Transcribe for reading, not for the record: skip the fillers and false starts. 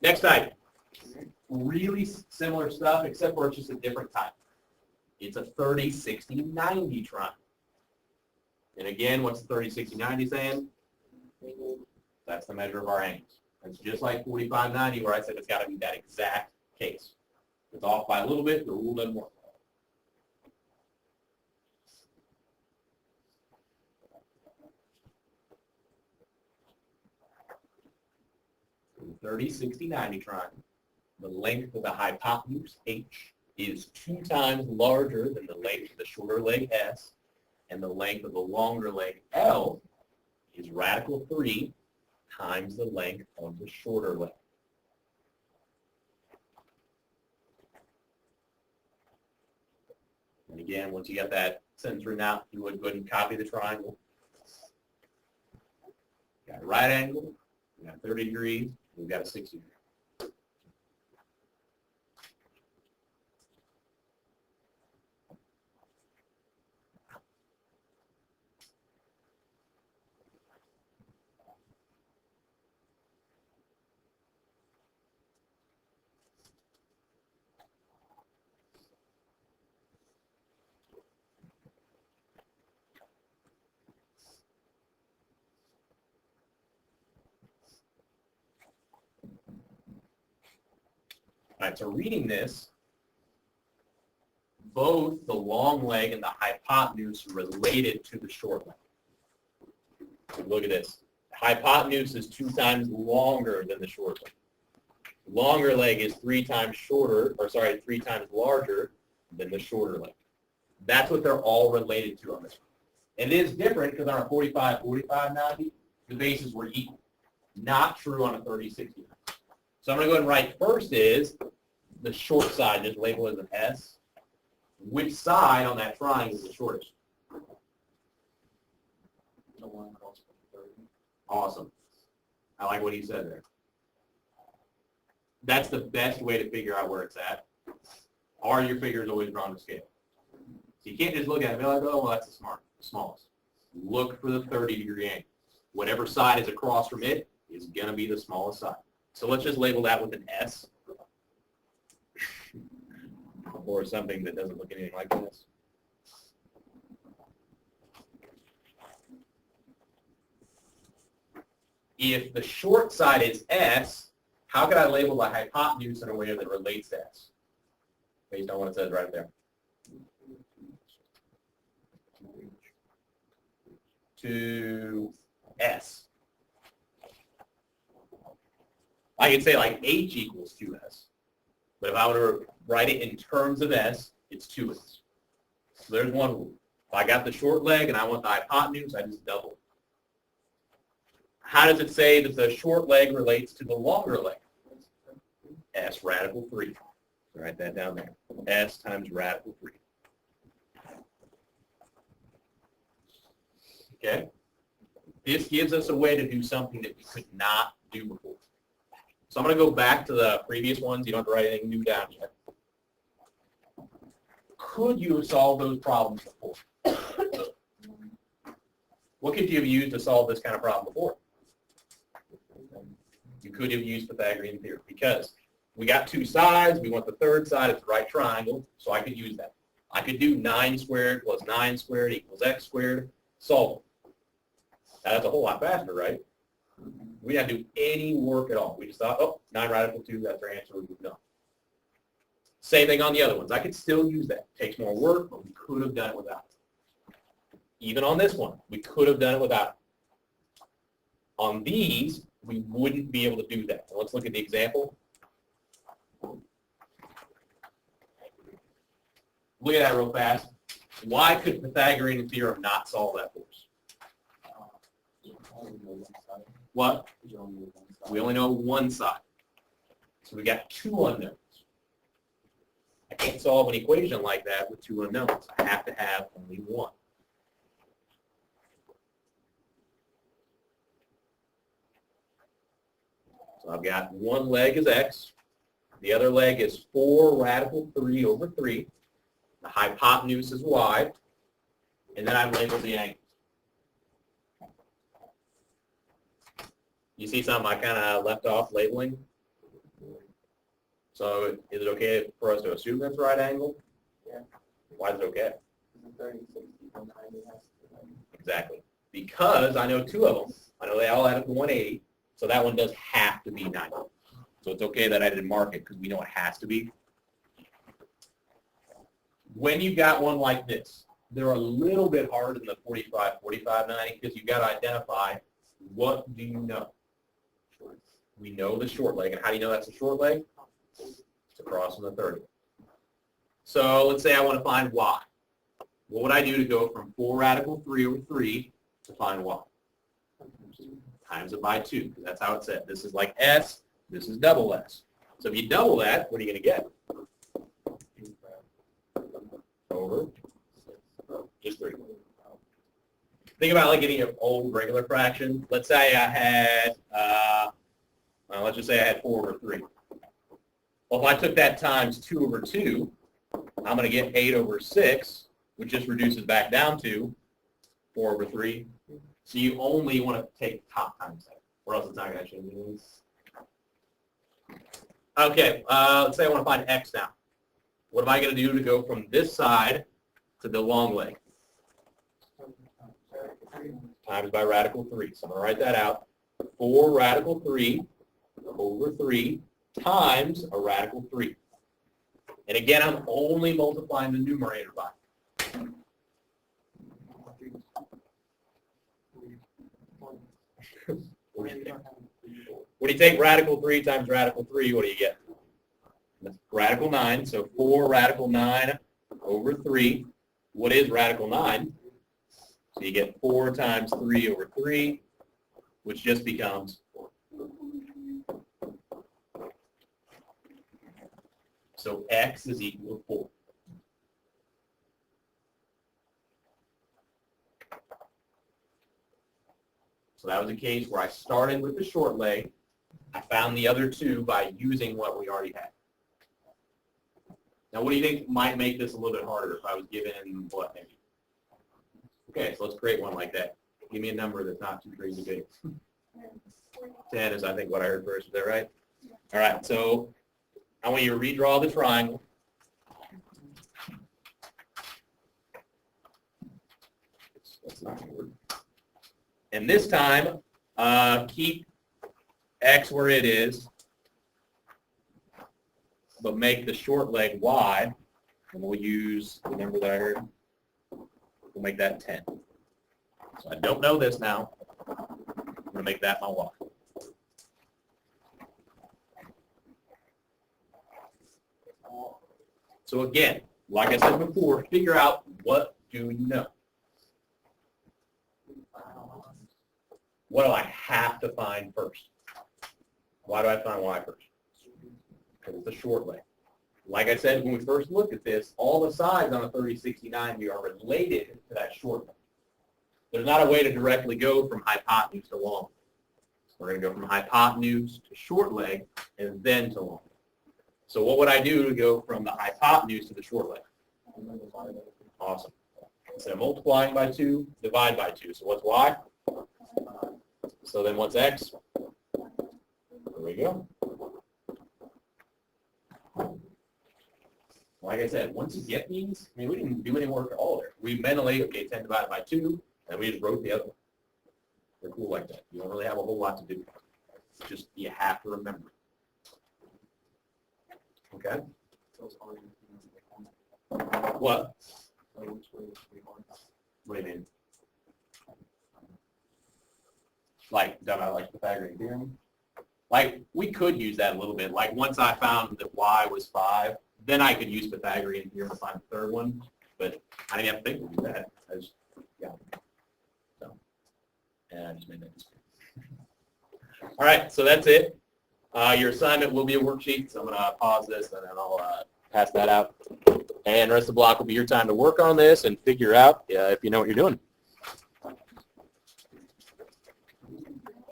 Next type. Really similar stuff, except for it's just a different type. It's a 30, 60, 90 triangle. And again, what's the 30, 60, 90 saying? That's the measure of our angles. It's just like 45, 90, where I said it's got to be that exact case. If it's off by a little bit, the rule doesn't work. In the 30, 60, 90 triangle, the length of the hypotenuse, H, is 2 times larger than the length of the shorter leg, S, and the length of the longer leg, L, is radical 3 times the length of the shorter leg. And again, once you get that sentence written out, you would go ahead and copy the triangle. Got a right angle, we got 30 degrees, we've got a 60 degree. All right, so reading this, both the long leg and the hypotenuse are related to the short leg. So look at this. The hypotenuse is 2 times longer than the short leg. The longer leg is 3 times larger than the shorter leg. That's what they're all related to on this one. And it is different because on a 45, 45, 90, the bases were equal. Not true on a 30, 60. So I'm going to go ahead and write first is the short side, just label it as an S. Which side on that triangle is the shortest? The one across from 30. Awesome. I like what he said there. That's the best way to figure out where it's at. Are your figures always drawn to scale? So you can't just look at it and be like, oh, well, that's the smallest. Look for the 30-degree angle. Whatever side is across from it is going to be the smallest side. So let's just label that with an S. Or something that doesn't look anything like this. If the short side is S, how can I label the hypotenuse in a way that relates to S? Based on what it says right there. To S. I could say like H equals 2S. But if I were to write it in terms of S, it's 2S. So there's one rule. If I got the short leg and I want the hypotenuse, I just double it. How does it say that the short leg relates to the longer leg? S radical 3. Write that down there. S times radical 3. Okay? This gives us a way to do something that we could not do before. So I'm going to go back to the previous ones. You don't have to write anything new down yet. Could you have solved those problems before? What could you have used to solve this kind of problem before? You could have used Pythagorean theorem because we got 2 sides. We want the third side as the right triangle, so I could use that. I could do 9 squared plus 9 squared equals x squared. Solve it. Now, that's a whole lot faster, right? We didn't do any work at all. We just thought, oh, 9 radical 2, that's our answer. We're done. Same thing on the other ones. I could still use that. It takes more work, but we could have done it without it. Even on this one, we could have done it without it. On these, we wouldn't be able to do that. So let's look at the example. Look at that real fast. Why could Pythagorean theorem not solve that for us? What? We only know one side. So we got 2 unknowns. I can't solve an equation like that with 2 unknowns. I have to have only one. So I've got one leg is x. The other leg is 4 radical 3 over 3. The hypotenuse is y. And then I've labeled the angles. You see something I kind of left off labeling? So is it okay for us to assume that's right angle? Yeah. Why is it okay? The 30, 60, 190 has to be. Exactly. Because I know two of them. I know they all add up to 180, so that one does have to be 90. So it's okay that I didn't mark it because we know it has to be. When you got one like this, they're a little bit harder than the 45, 45, 90 because you've got to identify what do you know. We know the short leg, and how do you know that's a short leg? It's across from the 30. So let's say I want to find y. What would I do to go from 4 radical 3 over 3 to find y? Times it by 2, because that's how it's said. This is like s, this is double s. So if you double that, what are you going to get? Over just 3. Think about like any old regular fraction. Let's say I had, let's just say I had 4 over 3. Well, if I took that times 2 over 2, I'm going to get 8 over 6, which just reduces back down to 4 over 3. So you only want to take top times that, or else it's not going to change anything. Okay, let's say I want to find x now. What am I going to do to go from this side to the long leg? Times by radical 3. So I'm going to write that out. 4 radical 3 over 3 times a radical 3. And again, I'm only multiplying the numerator by. What do you take radical 3 times radical 3? What do you get? Radical 9. So 4 radical 9 over 3. What is radical 9? So you get 4 times 3 over 3, which just becomes 4. So x is equal to 4. So that was a case where I started with the short leg. I found the other two by using what we already had. Now, what do you think might make this a little bit harder if I was given what, maybe? Okay, so let's create one like that. Give me a number that's not too crazy big. 10 is, I think, what I heard first. Is that right? All right, so I want you to redraw the triangle. That's not going to work. And this time, keep x where it is, but make the short leg y, and we'll use the number that I heard. We'll make that 10. So I don't know this now. I'm going to make that my y. So again, like I said before, figure out what do you know. What do I have to find first? Why do I find y first? Because it's a short leg. Like I said, when we first looked at this, all the sides on a 3069 are related to that short leg. There's not a way to directly go from hypotenuse to long. We're going to go from hypotenuse to short leg and then to long. So what would I do to go from the hypotenuse to the short leg? Awesome. Instead of multiplying by 2, divide by 2. So what's y? So then what's x? There we go. Like I said, once you get these, I mean, we didn't do any work at all there. We mentally, okay, 10 divided by 2, and we just wrote the other one. They're cool like that. You don't really have a whole lot to do. It's just you have to remember. Okay? What? What do you mean? Like, done out like Pythagorean theorem? Like, we could use that a little bit. Like, once I found that y was 5, then I could use Pythagorean theorem to find the third one. But I didn't have to think to do that. I just, yeah. So, and I just made that mistake. All right, so that's it. Your assignment will be a worksheet, so I'm going to pause this and then I'll pass that out. And the rest of the block will be your time to work on this and figure out if you know what you're doing.